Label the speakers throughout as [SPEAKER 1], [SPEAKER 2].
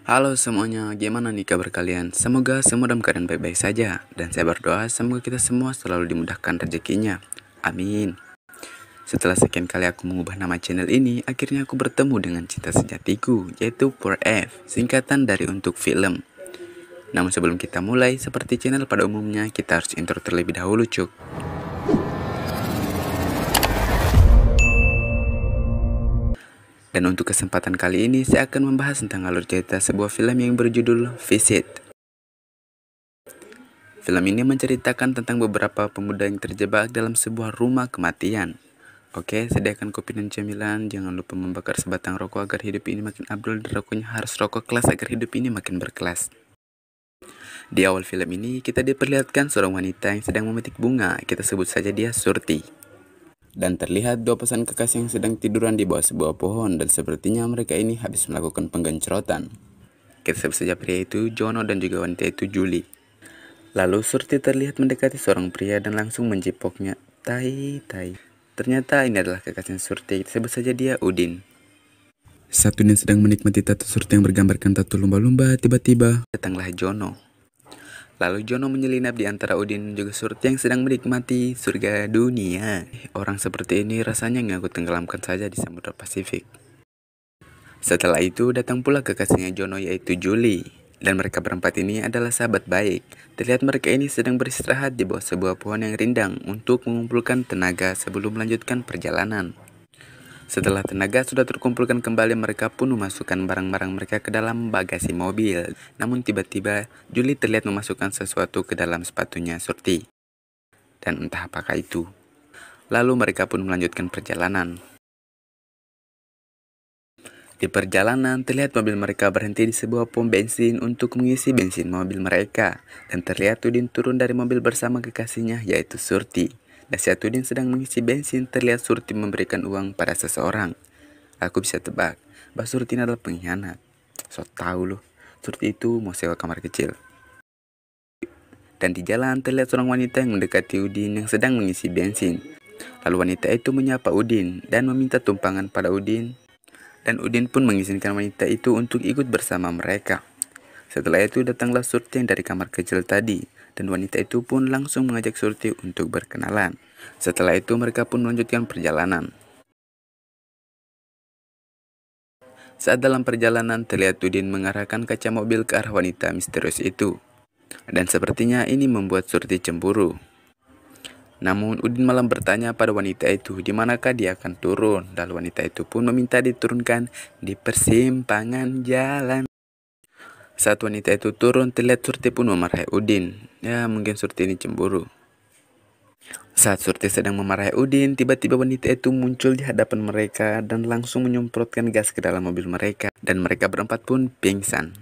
[SPEAKER 1] Halo semuanya, gimana nih kabar kalian? Semoga semua dalam keadaan baik-baik saja. Dan saya berdoa semoga kita semua selalu dimudahkan rezekinya. Amin. Setelah sekian kali aku mengubah nama channel ini, akhirnya aku bertemu dengan cinta sejatiku, yaitu For F, singkatan dari untuk film. Namun sebelum kita mulai, seperti channel pada umumnya, kita harus intro terlebih dahulu, cuk. Dan untuk kesempatan kali ini, saya akan membahas tentang alur cerita sebuah film yang berjudul Visit. Film ini menceritakan tentang beberapa pemuda yang terjebak dalam sebuah rumah kematian. Oke, sediakan kopi dan cemilan. Jangan lupa membakar sebatang rokok agar hidup ini makin abdul, dan rokoknya harus rokok kelas agar hidup ini makin berkelas. Di awal film ini, kita diperlihatkan seorang wanita yang sedang memetik bunga. Kita sebut saja dia Surti. Dan terlihat dua pasangan kekasih yang sedang tiduran di bawah sebuah pohon, dan sepertinya mereka ini habis melakukan penggencerotan. Kita sebut saja pria itu Jono dan juga wanita itu Julie. Lalu Surti terlihat mendekati seorang pria dan langsung mencipoknya. Tai. Ternyata ini adalah kekasih Surti. Sebut saja dia Udin. Saat Udin sedang menikmati tato Surti yang bergambarkan tato lumba-lumba, tiba-tiba datanglah Jono. Lalu Jono menyelinap di antara Udin dan juga Surti yang sedang menikmati surga dunia. Orang seperti ini rasanya aku tenggelamkan saja di Samudra Pasifik. Setelah itu datang pula kekasihnya Jono yaitu Julie. Dan mereka berempat ini adalah sahabat baik. Terlihat mereka ini sedang beristirahat di bawah sebuah pohon yang rindang untuk mengumpulkan tenaga sebelum melanjutkan perjalanan. Setelah tenaga sudah terkumpulkan kembali, mereka pun memasukkan barang-barang mereka ke dalam bagasi mobil. Namun tiba-tiba Julie terlihat memasukkan sesuatu ke dalam sepatunya Surti. Dan entah apakah itu. Lalu mereka pun melanjutkan perjalanan. Di perjalanan terlihat mobil mereka berhenti di sebuah pom bensin untuk mengisi bensin mobil mereka. Dan terlihat Udin turun dari mobil bersama kekasihnya yaitu Surti. Dan saat Udin sedang mengisi bensin, terlihat Surti memberikan uang pada seseorang. Aku bisa tebak, Mbak Surti adalah pengkhianat. So tau loh, Surti itu mau sewa kamar kecil. Dan di jalan terlihat seorang wanita yang mendekati Udin yang sedang mengisi bensin. Lalu wanita itu menyapa Udin dan meminta tumpangan pada Udin. Dan Udin pun mengizinkan wanita itu untuk ikut bersama mereka. Setelah itu datanglah Surti yang dari kamar kecil tadi. Dan wanita itu pun langsung mengajak Surti untuk berkenalan. Setelah itu mereka pun melanjutkan perjalanan. Saat dalam perjalanan terlihat Udin mengarahkan kaca mobil ke arah wanita misterius itu. Dan sepertinya ini membuat Surti cemburu. Namun Udin malah bertanya pada wanita itu di manakah dia akan turun. Dan wanita itu pun meminta diturunkan di persimpangan jalan. Saat wanita itu turun, terlihat Surti pun memarahi Udin. Ya, mungkin Surti ini cemburu. Saat Surti sedang memarahi Udin, tiba-tiba wanita itu muncul di hadapan mereka dan langsung menyemprotkan gas ke dalam mobil mereka. Dan mereka berempat pun pingsan.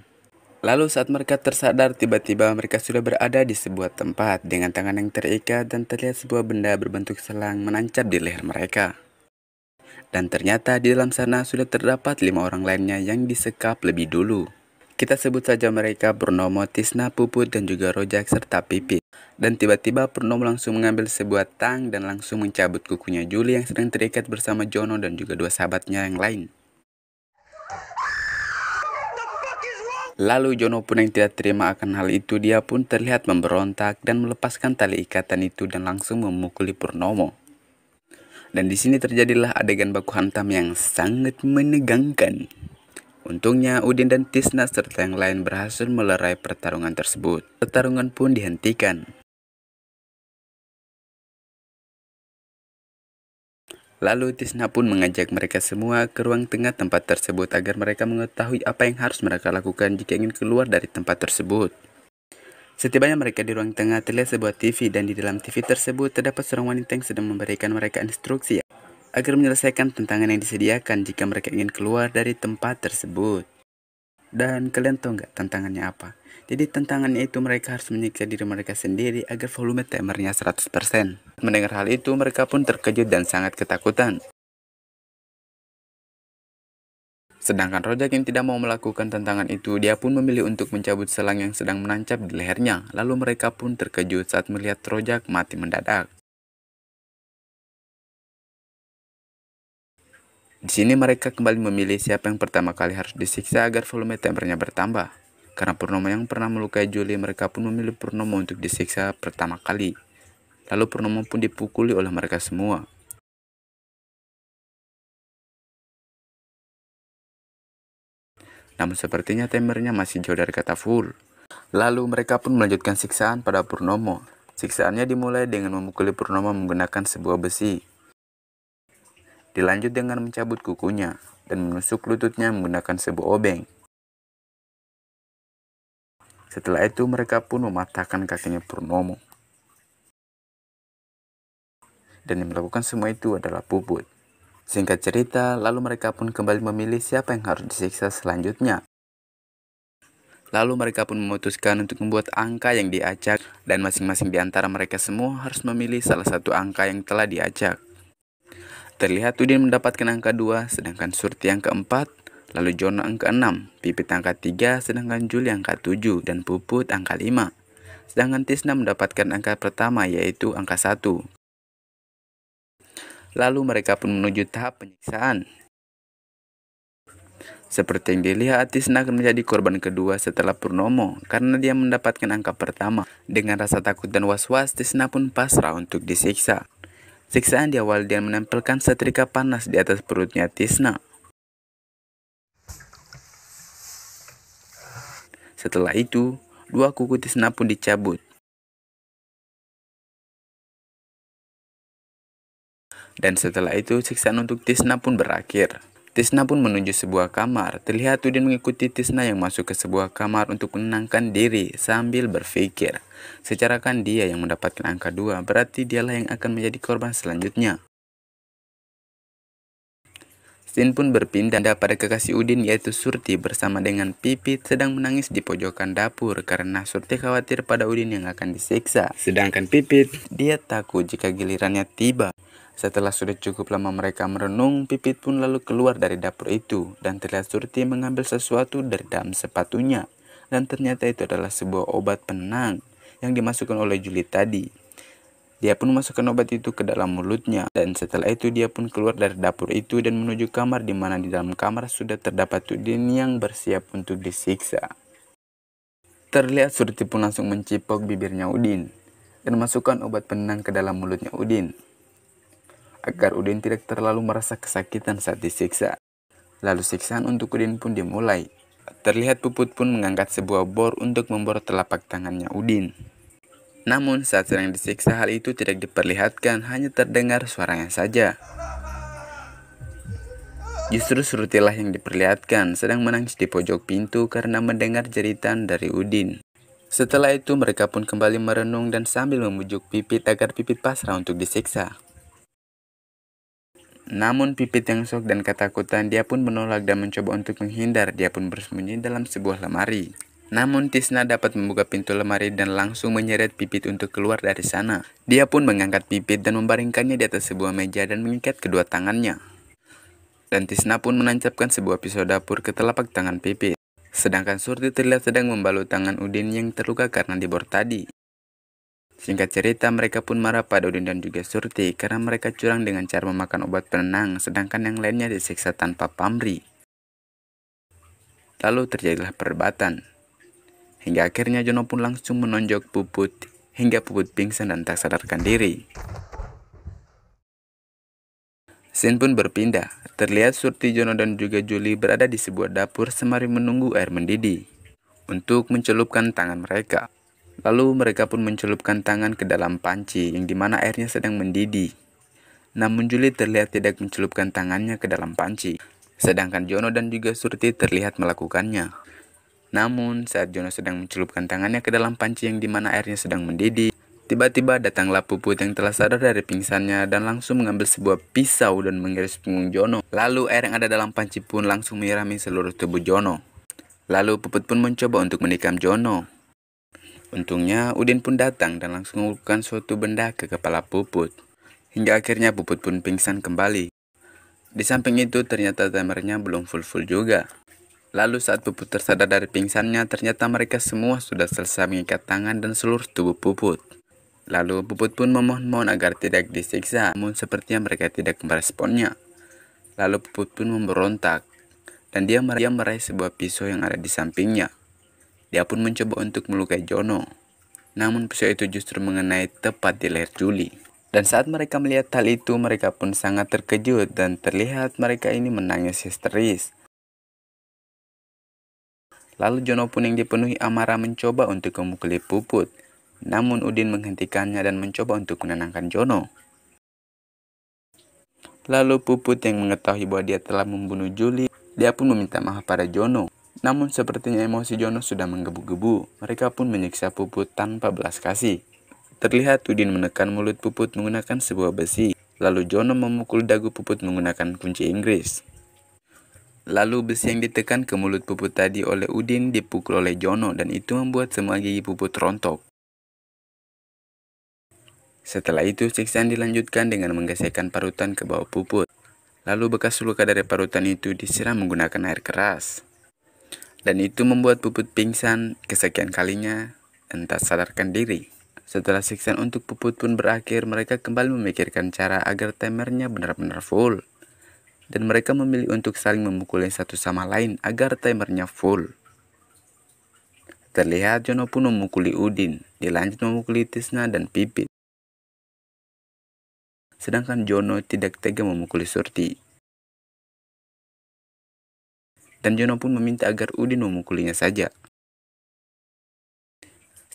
[SPEAKER 1] Lalu saat mereka tersadar, tiba-tiba mereka sudah berada di sebuah tempat dengan tangan yang terikat dan terlihat sebuah benda berbentuk selang menancap di leher mereka. Dan ternyata di dalam sana sudah terdapat 5 orang lainnya yang disekap lebih dulu. Kita sebut saja mereka Purnomo, Tisna, Puput, dan juga Rojak serta Pipit. Dan tiba-tiba Purnomo langsung mengambil sebuah tang dan langsung mencabut kukunya Julie yang sedang terikat bersama Jono dan juga dua sahabatnya yang lain. Lalu Jono pun yang tidak terima akan hal itu, dia pun terlihat memberontak dan melepaskan tali ikatan itu dan langsung memukuli Purnomo. Dan di sini terjadilah adegan baku hantam yang sangat menegangkan. Untungnya Udin dan Tisna serta yang lain berhasil melerai pertarungan tersebut. Pertarungan pun dihentikan. Lalu Tisna pun mengajak mereka semua ke ruang tengah tempat tersebut agar mereka mengetahui apa yang harus mereka lakukan jika ingin keluar dari tempat tersebut. Setibanya mereka di ruang tengah, terlihat sebuah TV dan di dalam TV tersebut terdapat seorang wanita yang sedang memberikan mereka instruksi agar menyelesaikan tantangan yang disediakan jika mereka ingin keluar dari tempat tersebut. Dan kalian tahu nggak tantangannya apa? Jadi tantangannya itu mereka harus menyiksa diri mereka sendiri agar volume timernya 100%. Mendengar hal itu mereka pun terkejut dan sangat ketakutan. Sedangkan Rojak yang tidak mau melakukan tantangan itu, dia pun memilih untuk mencabut selang yang sedang menancap di lehernya. Lalu mereka pun terkejut saat melihat Rojak mati mendadak. Di sini mereka kembali memilih siapa yang pertama kali harus disiksa agar volume timernya bertambah. Karena Purnomo yang pernah melukai Julie, mereka pun memilih Purnomo untuk disiksa pertama kali. Lalu Purnomo pun dipukuli oleh mereka semua. Namun sepertinya timernya masih jauh dari kata full. Lalu mereka pun melanjutkan siksaan pada Purnomo. Siksaannya dimulai dengan memukuli Purnomo menggunakan sebuah besi. Dilanjut dengan mencabut kukunya dan menusuk lututnya menggunakan sebuah obeng. Setelah itu mereka pun mematahkan kakinya Purnomo. Dan yang melakukan semua itu adalah Puput. Singkat cerita, lalu mereka pun kembali memilih siapa yang harus disiksa selanjutnya. Lalu mereka pun memutuskan untuk membuat angka yang diacak, dan masing-masing di antara mereka semua harus memilih salah satu angka yang telah diacak. Terlihat Udin mendapatkan angka 2, sedangkan Surti angka 4, lalu Jono angka 6, Pipit angka 3, sedangkan Juli angka 7, dan Puput angka 5. Sedangkan Tisna mendapatkan angka pertama yaitu angka 1. Lalu mereka pun menuju tahap penyiksaan. Seperti yang dilihat, Tisna akan menjadi korban kedua setelah Purnomo karena dia mendapatkan angka pertama. Dengan rasa takut dan was-was, Tisna pun pasrah untuk disiksa. Siksaan di awal dia menempelkan setrika panas di atas perutnya Tisna. Setelah itu, 2 kuku Tisna pun dicabut. Dan setelah itu, siksaan untuk Tisna pun berakhir. Tisna pun menuju sebuah kamar. Terlihat Udin mengikuti Tisna yang masuk ke sebuah kamar untuk menenangkan diri sambil berpikir. Secara kan dia yang mendapatkan angka 2, berarti dialah yang akan menjadi korban selanjutnya. Scene pun berpindah pada kekasih Udin yaitu Surti bersama dengan Pipit sedang menangis di pojokan dapur karena Surti khawatir pada Udin yang akan disiksa. Sedangkan Pipit, dia takut jika gilirannya tiba. Setelah sudah cukup lama mereka merenung, Pipit pun lalu keluar dari dapur itu dan terlihat Surti mengambil sesuatu dari dalam sepatunya. Dan ternyata itu adalah sebuah obat penenang yang dimasukkan oleh Juli tadi. Dia pun memasukkan obat itu ke dalam mulutnya dan setelah itu dia pun keluar dari dapur itu dan menuju kamar di mana di dalam kamar sudah terdapat Udin yang bersiap untuk disiksa. Terlihat Surti pun langsung mencipok bibirnya Udin dan masukkan obat penenang ke dalam mulutnya Udin agar Udin tidak terlalu merasa kesakitan saat disiksa. Lalu siksaan untuk Udin pun dimulai. Terlihat Puput pun mengangkat sebuah bor untuk membor telapak tangannya Udin. Namun saat sedang disiksa hal itu tidak diperlihatkan, hanya terdengar suaranya saja. Justru Surtilah yang diperlihatkan sedang menangis di pojok pintu karena mendengar jeritan dari Udin. Setelah itu mereka pun kembali merenung dan sambil membujuk Pipit agar Pipit pasrah untuk disiksa. Namun Pipit yang shock dan ketakutan dia pun menolak dan mencoba untuk menghindar. Dia pun bersembunyi dalam sebuah lemari. Namun Tisna dapat membuka pintu lemari dan langsung menyeret Pipit untuk keluar dari sana. Dia pun mengangkat Pipit dan membaringkannya di atas sebuah meja dan mengikat kedua tangannya. Dan Tisna pun menancapkan sebuah pisau dapur ke telapak tangan Pipit. Sedangkan Surti terlihat sedang membalut tangan Udin yang terluka karena dibor tadi. Singkat cerita, mereka pun marah pada Udin dan juga Surti karena mereka curang dengan cara memakan obat penenang, sedangkan yang lainnya disiksa tanpa pamrih. Lalu terjadilah perdebatan. Hingga akhirnya Jono pun langsung menonjok Puput hingga Puput pingsan dan tak sadarkan diri. Scene pun berpindah. Terlihat Surti, Jono dan juga Juli berada di sebuah dapur sembari menunggu air mendidih untuk mencelupkan tangan mereka. Lalu mereka pun mencelupkan tangan ke dalam panci yang dimana airnya sedang mendidih. Namun Juli terlihat tidak mencelupkan tangannya ke dalam panci. Sedangkan Jono dan juga Surti terlihat melakukannya. Namun saat Jono sedang mencelupkan tangannya ke dalam panci yang dimana airnya sedang mendidih, tiba-tiba datanglah Puput yang telah sadar dari pingsannya dan langsung mengambil sebuah pisau dan mengiris punggung Jono. Lalu air yang ada dalam panci pun langsung menyirami seluruh tubuh Jono. Lalu Puput pun mencoba untuk menikam Jono. Untungnya Udin pun datang dan langsung melakukan suatu benda ke kepala Puput. Hingga akhirnya Puput pun pingsan kembali. Di samping itu ternyata timernya belum full juga. Lalu saat Puput tersadar dari pingsannya, ternyata mereka semua sudah selesai mengikat tangan dan seluruh tubuh Puput. Lalu Puput pun memohon-mohon agar tidak disiksa, namun sepertinya mereka tidak meresponnya. Lalu Puput pun memberontak, dan dia meraih sebuah pisau yang ada di sampingnya. Dia pun mencoba untuk melukai Jono, namun pisau itu justru mengenai tepat di leher Juli. Dan saat mereka melihat hal itu, mereka pun sangat terkejut dan terlihat mereka ini menangis histeris. Lalu Jono pun yang dipenuhi amarah mencoba untuk memukuli Puput. Namun Udin menghentikannya dan mencoba untuk menenangkan Jono. Lalu Puput yang mengetahui bahwa dia telah membunuh Juli, dia pun meminta maaf pada Jono. Namun sepertinya emosi Jono sudah menggebu-gebu. Mereka pun menyiksa Puput tanpa belas kasih. Terlihat Udin menekan mulut Puput menggunakan sebuah besi. Lalu Jono memukul dagu Puput menggunakan kunci Inggris. Lalu besi yang ditekan ke mulut Puput tadi oleh Udin dipukul oleh Jono dan itu membuat semua gigi Puput rontok. Setelah itu siksaan dilanjutkan dengan menggesekkan parutan ke bawah Puput. Lalu bekas luka dari parutan itu disiram menggunakan air keras. Dan itu membuat Puput pingsan kesekian kalinya dan tak sadarkan diri. Setelah siksaan untuk Puput pun berakhir, mereka kembali memikirkan cara agar timernya benar-benar full. Dan mereka memilih untuk saling memukuli satu sama lain agar timernya full. Terlihat Jono pun memukuli Udin, dilanjut memukuli Tisna dan Pipit. Sedangkan Jono tidak tega memukuli Surti. Dan Jono pun meminta agar Udin memukulinya saja.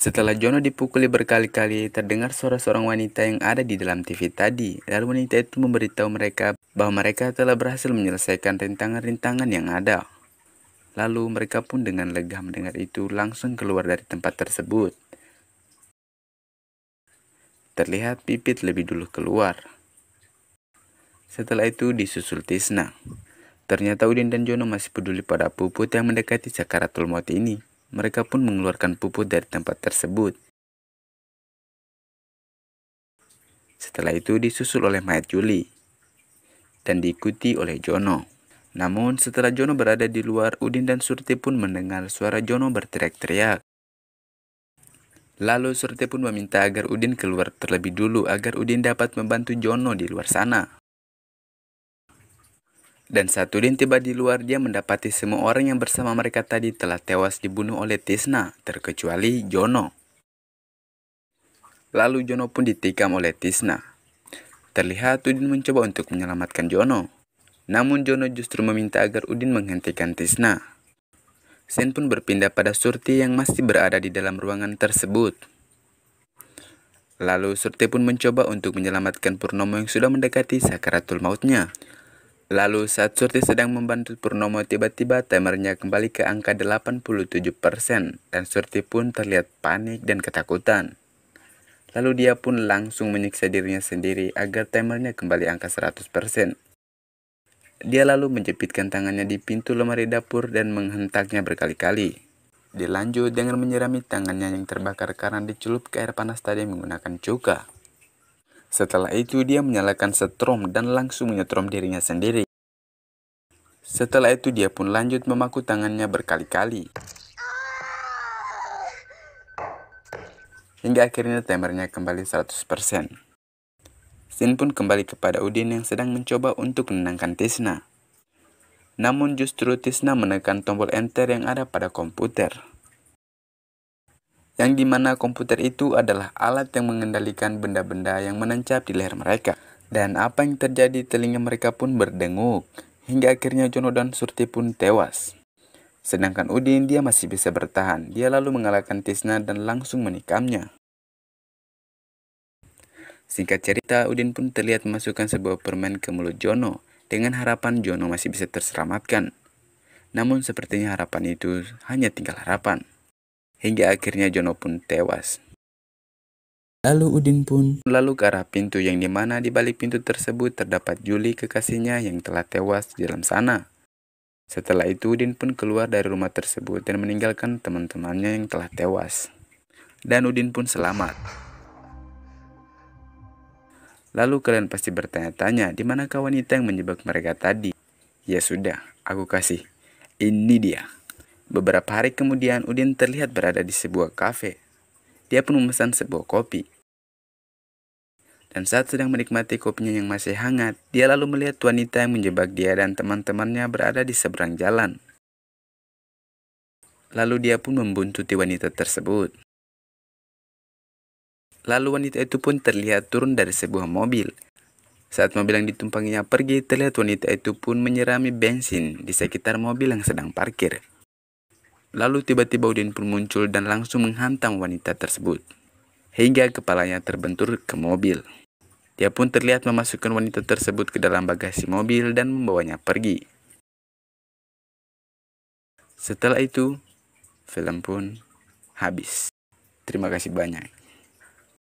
[SPEAKER 1] Setelah Jono dipukuli berkali-kali, terdengar suara seorang wanita yang ada di dalam TV tadi. Lalu wanita itu memberitahu mereka bahwa mereka telah berhasil menyelesaikan rintangan-rintangan yang ada. Lalu mereka pun dengan lega mendengar itu langsung keluar dari tempat tersebut. Terlihat Pipit lebih dulu keluar. Setelah itu disusul Tisna. Ternyata Udin dan Jono masih peduli pada Puput yang mendekati sakaratul maut ini. Mereka pun mengeluarkan Puput dari tempat tersebut. Setelah itu disusul oleh mayat Juli dan diikuti oleh Jono. Namun setelah Jono berada di luar, Udin dan Surti pun mendengar suara Jono berteriak-teriak. Lalu Surti pun meminta agar Udin keluar terlebih dulu agar Udin dapat membantu Jono di luar sana. Dan saat Udin tiba di luar, dia mendapati semua orang yang bersama mereka tadi telah tewas dibunuh oleh Tisna, terkecuali Jono. Lalu Jono pun ditikam oleh Tisna. Terlihat Udin mencoba untuk menyelamatkan Jono. Namun Jono justru meminta agar Udin menghentikan Tisna. Scene pun berpindah pada Surti yang masih berada di dalam ruangan tersebut. Lalu Surti pun mencoba untuk menyelamatkan Purnomo yang sudah mendekati sakaratul mautnya. Lalu saat Surti sedang membantu Purnomo, tiba-tiba timernya kembali ke angka 87% dan Surti pun terlihat panik dan ketakutan. Lalu dia pun langsung menyiksa dirinya sendiri agar timernya kembali angka 100%. Dia lalu menjepitkan tangannya di pintu lemari dapur dan menghentaknya berkali-kali. Dilanjut dengan menyirami tangannya yang terbakar karena dicelup ke air panas tadi menggunakan cuka. Setelah itu dia menyalakan setrum dan langsung menyetrum dirinya sendiri. Setelah itu dia pun lanjut memaku tangannya berkali-kali. Hingga akhirnya timernya kembali 100%. Scene pun kembali kepada Udin yang sedang mencoba untuk menenangkan Tisna. Namun justru Tisna menekan tombol enter yang ada pada komputer. Yang dimana komputer itu adalah alat yang mengendalikan benda-benda yang menancap di leher mereka. Dan apa yang terjadi, telinga mereka pun berdengung. Hingga akhirnya Jono dan Surti pun tewas. Sedangkan Udin dia masih bisa bertahan. Dia lalu mengalahkan Tisna dan langsung menikamnya. Singkat cerita, Udin pun terlihat memasukkan sebuah permen ke mulut Jono dengan harapan Jono masih bisa terselamatkan. Namun sepertinya harapan itu hanya tinggal harapan. Hingga akhirnya Jono pun tewas. Lalu Udin pun lalu ke arah pintu yang dimana di balik pintu tersebut terdapat Juli kekasihnya yang telah tewas di dalam sana. Setelah itu Udin pun keluar dari rumah tersebut dan meninggalkan teman-temannya yang telah tewas. Dan Udin pun selamat. Lalu kalian pasti bertanya-tanya, di manakah wanita yang menjebak mereka tadi? Ya sudah, aku kasih. Ini dia. Beberapa hari kemudian Udin terlihat berada di sebuah kafe. Dia pun memesan sebuah kopi. Dan saat sedang menikmati kopinya yang masih hangat, dia lalu melihat wanita yang menjebak dia dan teman-temannya berada di seberang jalan. Lalu dia pun membuntuti wanita tersebut. Lalu wanita itu pun terlihat turun dari sebuah mobil. Saat mobil yang ditumpanginya pergi, terlihat wanita itu pun menyirami bensin di sekitar mobil yang sedang parkir. Lalu tiba-tiba Udin pun muncul dan langsung menghantam wanita tersebut, hingga kepalanya terbentur ke mobil. Dia pun terlihat memasukkan wanita tersebut ke dalam bagasi mobil dan membawanya pergi. Setelah itu, film pun habis. Terima kasih banyak.